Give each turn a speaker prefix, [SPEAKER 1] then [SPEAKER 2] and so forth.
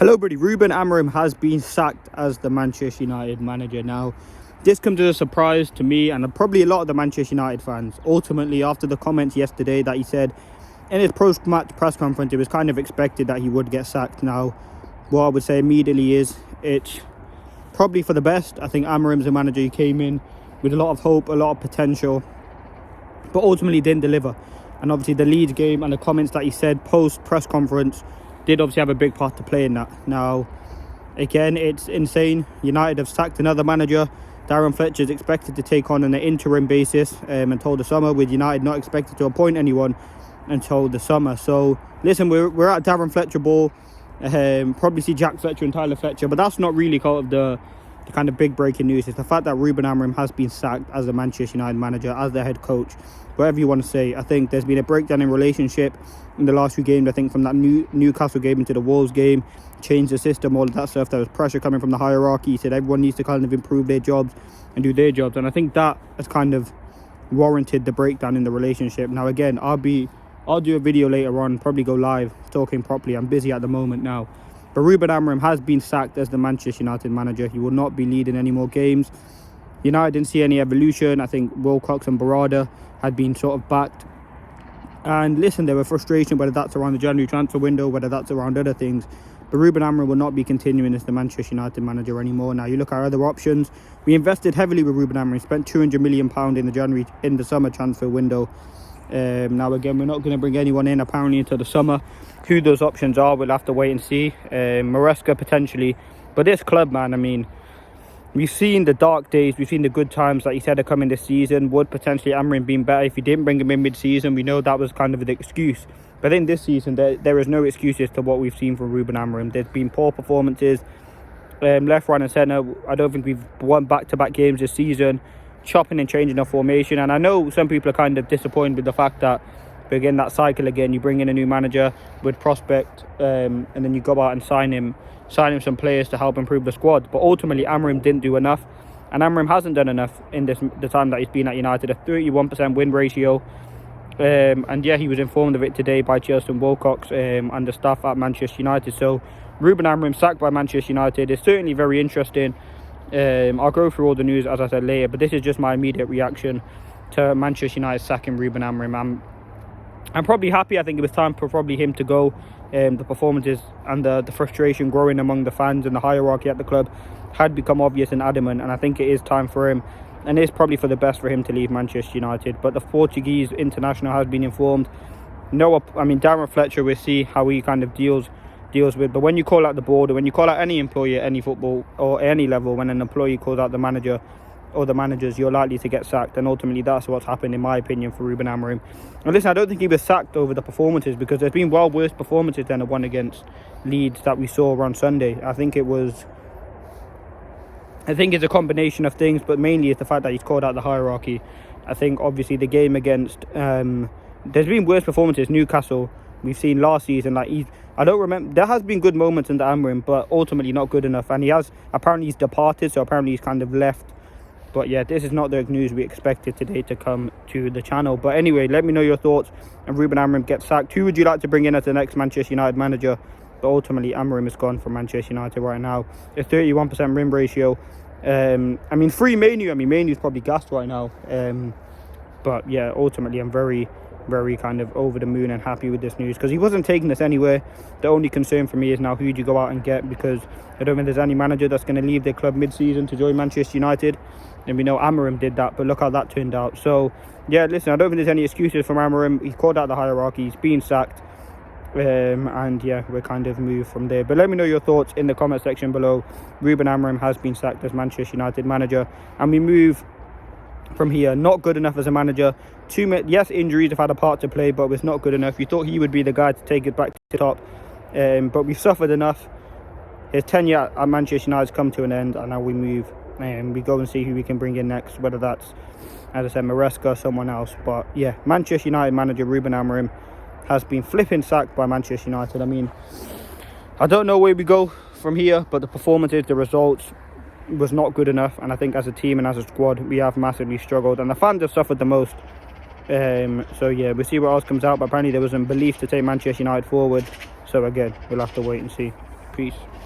[SPEAKER 1] Hello, buddy. Ruben Amorim has been sacked as the Manchester United manager. Now, this comes as a surprise to me and probably a lot of the Manchester United fans. Ultimately, after the comments yesterday that he said in his post-match press conference, it was kind of expected that he would get sacked. Now, what I would say immediately is it's probably for the best. I think Amorim's a manager who came in with a lot of hope, a lot of potential, but ultimately didn't deliver. And obviously the Leeds game and the comments that he said post-press conference did obviously have a big part to play in that. Now, again, it's insane. United have sacked another manager. Darren Fletcher is expected to take on an interim basis until the summer, with United not expected to appoint anyone until the summer. So, listen, we're at Darren Fletcher ball. Probably see Jack Fletcher and Tyler Fletcher, but that's not really kind of the kind of big breaking news. It's the fact that Ruben Amorim has been sacked as the Manchester United manager, as their head coach, whatever you want to say. I think there's been a breakdown in relationship in the last few games. I think from that Newcastle game into the Wolves game, change the system, all of that stuff. There was pressure coming from the hierarchy. He said everyone needs to kind of improve their jobs and do their jobs, and I think that has kind of warranted the breakdown in the relationship. Now, again, I'll do a video later on, probably go live talking properly. I'm busy at the moment now. But Ruben Amorim has been sacked as the Manchester United manager. He will not be leading any more games. United didn't see any evolution. I think Wilcox and Barada had been sort of backed. And listen, there were frustration, whether that's around the January transfer window, whether that's around other things. But Ruben Amorim will not be continuing as the Manchester United manager anymore. Now, you look at our other options. We invested heavily with Ruben Amorim. Spent £200 million in the summer transfer window. Now, again, we're not going to bring anyone in apparently until the summer. Who those options are, we'll have to wait and see. Maresca potentially, but this club, man, I mean, we've seen the dark days, we've seen the good times that he said are coming this season. Would potentially Amorim been better if he didn't bring him in mid-season? We know that was kind of the excuse, but in this season there is no excuses to what we've seen from Ruben Amorim. There's been poor performances, left, right and centre. I don't think we've won back-to-back games this season. Chopping and changing our formation, and I know some people are kind of disappointed with the fact that begin that cycle again. You bring in a new manager with prospect, and then you go out and sign him some players to help improve the squad. But ultimately, Amorim didn't do enough, and Amorim hasn't done enough in the time that he's been at United. A 31% win ratio, and yeah, he was informed of it today by Chelsea and Wilcox and the staff at Manchester United. So Ruben Amorim sacked by Manchester United is certainly very interesting. I'll go through all the news, as I said, later, but this is just my immediate reaction to Manchester United sacking Ruben Amorim. I'm probably happy. I think it was time for probably him to go. The performances and the frustration growing among the fans and the hierarchy at the club had become obvious and adamant, and I think it is time for him, and it's probably for the best for him to leave Manchester United. But the Portuguese international has been informed. Darren Fletcher, we'll see how he kind of deals with, but when you call out the board, or when you call out any employee at any football or any level, when an employee calls out the manager or the managers, you're likely to get sacked, and ultimately that's what's happened in my opinion for Ruben Amorim. And listen, I don't think he was sacked over the performances, because there's been well worse performances than the one against Leeds that we saw on Sunday. I think it's a combination of things, but mainly it's the fact that he's called out the hierarchy. I think obviously the game against there's been worse performances. Newcastle, we've seen last season, I don't remember, there has been good moments in the Amorim, but ultimately not good enough, and he's departed, so apparently he's kind of left. But yeah, this is not the news we expected today to come to the channel. But anyway, let me know your thoughts. And Ruben Amorim gets sacked. Who would you like to bring in as the next Manchester United manager? But ultimately, Amorim is gone from Manchester United right now. A 31% win ratio. Free Manu. Manu's probably gassed right now. But yeah, ultimately, I'm very, very kind of over the moon and happy with this news, because he wasn't taking us anywhere. The only concern for me is now, who do you go out and get? Because I don't think there's any manager that's going to leave their club mid-season to join Manchester United. And we know Amorim did that, but look how that turned out. So yeah, listen, I don't think there's any excuses from Amorim. He called out the hierarchy, he's been sacked, and yeah, we're kind of moved from there. But let me know your thoughts in the comment section below. Ruben Amorim has been sacked as Manchester United manager, and we move from here. Not good enough as a manager. Yes, injuries have had a part to play, but it's not good enough. You thought he would be the guy to take it back to the top, but we've suffered enough. His tenure at Manchester United has come to an end, and now we move and we go and see who we can bring in next, whether that's, as I said, Maresca or someone else. But yeah, Manchester United manager Ruben Amorim has been flipping sacked by Manchester United. I don't know where we go from here, but the performances, the results was not good enough, and I think as a team and as a squad we have massively struggled, and the fans have suffered the most. So yeah, we'll see what else comes out, but apparently there was some belief to take Manchester United forward, so again, we'll have to wait and see. Peace.